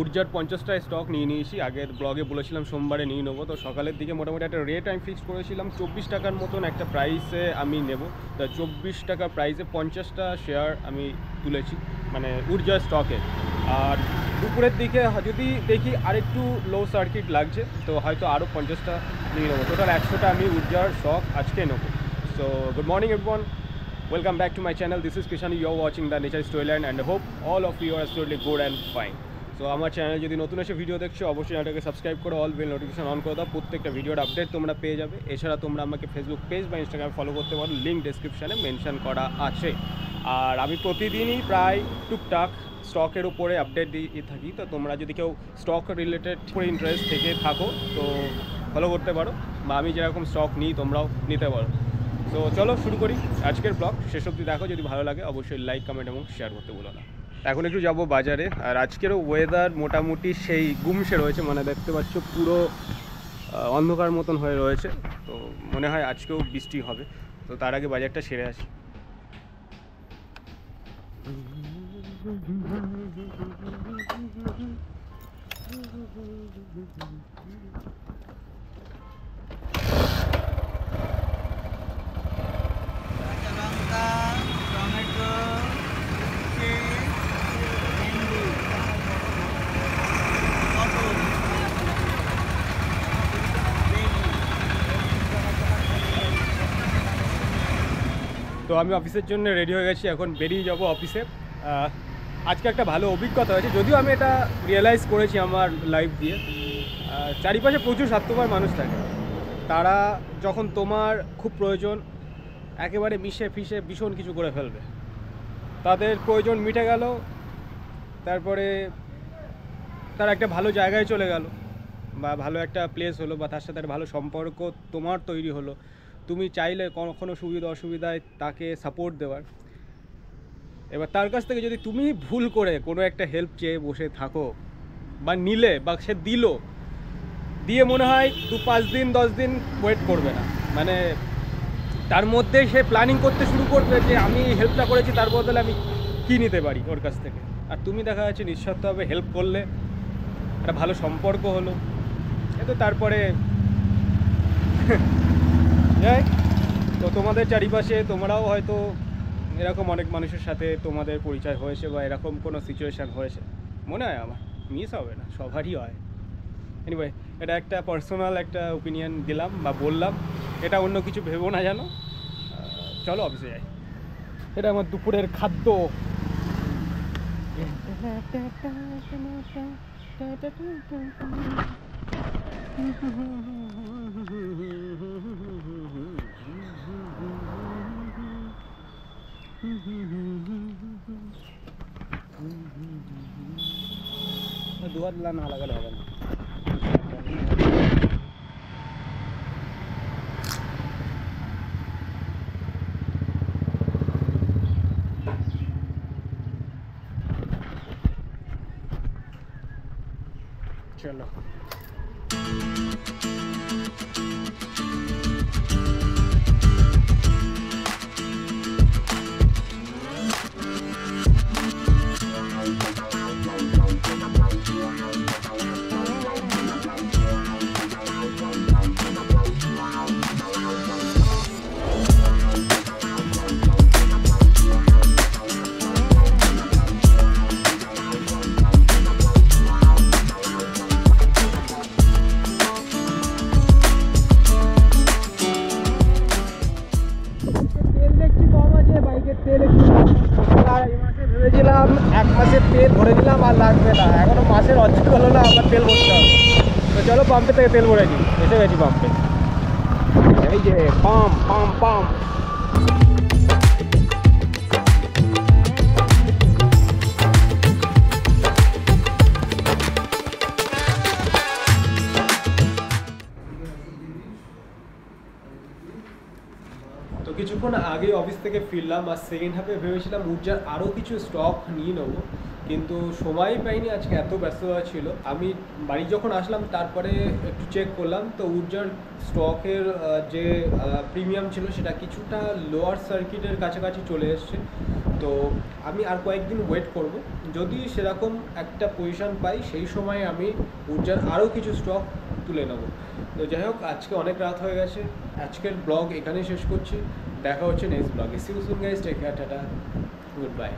উর্জার 50টা stock নিয়ে নিয়েছি। আগের ব্লগে বলেছিলাম সোমবারে নিয়ে নেবো, তো সকালের দিকে মোটামুটি একটা রেট আমি ফিক্স করেছিলাম 24 টাকার মতন একটা প্রাইসে আমি নেব। তো 24 টাকা প্রাইসে 50টা শেয়ার আমি তুলেছি, মানে উর্জার স্টকে। আর দুপুরের দিকে যদি দেখি আরেকটু লো সার্কিট লাগছে তো হয়তো আরও 50টা নিয়ে নেবো। টোটাল 100টা আমি উর্জার স্টক আজকে নেবো। So good morning everyone, welcome back to my channel. This is Kishan. You are watching the Nature Storyland and I hope all of you are absolutely good and fine. So আমার channel যদি নতুন এসে video দেখছো অবশ্যই চ্যানেলটাকে subscribe করো, all bell notification on করে দাও, প্রত্যেকটা ভিডিওর আপডেট তোমরা পেয়ে যাবে। এছাড়া তোমরা আমাকে ফেসবুক পেজ বা ইনস্টাগ্রামে ফলো করতে পারো, লিঙ্ক ডেসক্রিপশানে মেনশন করা আছে। আর আমি প্রতিদিনই প্রায় টুকটাক স্টকের উপরে আপডেট দিয়ে থাকি, তো তোমরা যদি কেউ স্টক রিলেটেড করে ইন্টারেস্ট থেকে থাকো তো ফলো করতে পারো, বা আমি যেরকম স্টক নিই তোমরাও নিতে পারো। তো চলো শুরু করি আজকের ব্লগ। শেষ অবধি দেখো, যদি ভালো লাগে অবশ্যই লাইক কমেন্ট এবং শেয়ার করতে ভুলো না। এখন একটু যাবো বাজারে। আর আজকেরও ওয়েদার মোটামুটি সেই গুমসে রয়েছে, মানে দেখতে পাচ্ছ পুরো অন্ধকার মতন হয়ে রয়েছে, তো মনে হয় আজকেও বৃষ্টি হবে। তো তার আগে বাজারটা সেরে আসি। তো আমি অফিসের জন্য রেডি হয়ে গেছি, এখন বেরিয়ে যাব অফিসে। আজকে একটা ভালো অভিজ্ঞতা হয়েছে, যদিও আমি এটা রিয়েলাইজ করেছি আমার লাইফ দিয়ে। চারিপাশে প্রচুর স্বার্থপর মানুষ থাকে, তারা যখন তোমার খুব প্রয়োজন একেবারে মিশে ফিশে ভীষণ কিছু করে ফেলবে। তাদের প্রয়োজন মিটে গেল, তারপরে তারা একটা ভালো জায়গায় চলে গেল, বা ভালো একটা প্লেস হলো, বা তার সাথে ভালো সম্পর্ক তোমার তৈরি হলো। তুমি চাইলে কোনো সুবিধা অসুবিধায় তাকে সাপোর্ট দেওয়ার, এবার তার কাছ থেকে যদি তুমি ভুল করে কোনো একটা হেল্প চেয়ে বসে থাকো বা নিলে, বা সে দিল, দিয়ে মনে হয় 2-5 দিন 10 দিন ওয়েট করবে না, মানে তার মধ্যে সে প্ল্যানিং করতে শুরু করবে যে আমি হেল্পটা করেছি তার বদলে আমি কী নিতে পারি ওর কাছ থেকে। আর তুমি দেখা যাচ্ছে নিঃস্বার্থভাবে হেল্প করলে, একটা ভালো সম্পর্ক হলো, এতো তারপরে যাই। তো তোমাদের চারিপাশে তোমরাও হয়তো এরকম অনেক মানুষের সাথে তোমাদের পরিচয় হয়েছে, বা এরকম কোনো সিচুয়েশান হয়েছে, মনে হয় আমার মিস হবে না, সবারই হয়। এনিওয়ে, এটা একটা পার্সোনাল একটা ওপিনিয়ন দিলাম বা বললাম, এটা অন্য কিছু ভেবো না জানো। চলো অফিসে যাই, এটা আমার দুপুরের খাদ্য। দুয়ার না লাগালে হবে না। চলো ভেবেছিলাম 1 মাসের তেল ভরে দিলাম আর লাগবে না, এখনো মাসের অর্ধেক হলো না, আমার তেল ভরতে হবে। তো চলো পাম্পে থেকে তেল ভরে দিই, এসে গেছি পাম্পে। এই যে পাম্প পাম্প পাম্প। তো কিছুক্ষণ আগে অফিস থেকে ফিরলাম, আর সেকেন্ড হাফে ভেবেছিলাম উর্জার আরও কিছু স্টক নিয়ে নেবো, কিন্তু সময় পাইনি, আজকে এত ব্যস্ততা ছিল। আমি বাড়ি যখন আসলাম তারপরে একটু চেক করলাম, তো উর্জার স্টকের যে প্রিমিয়াম ছিল সেটা কিছুটা লোয়ার সার্কিটের কাছাকাছি চলে এসছে। তো আমি আর কয়েকদিন ওয়েট করব, যদি সেরকম একটা পজিশন পাই সেই সময় আমি উর্জার আরও কিছু স্টক তুলে নেব। তো যাই হোক, আজকে অনেক রাত হয়ে গেছে, আজকের ব্লগ এখানেই শেষ করছি। দেখা হচ্ছে নেক্সট ব্লগে। See you soon guys, take care, tata, good by.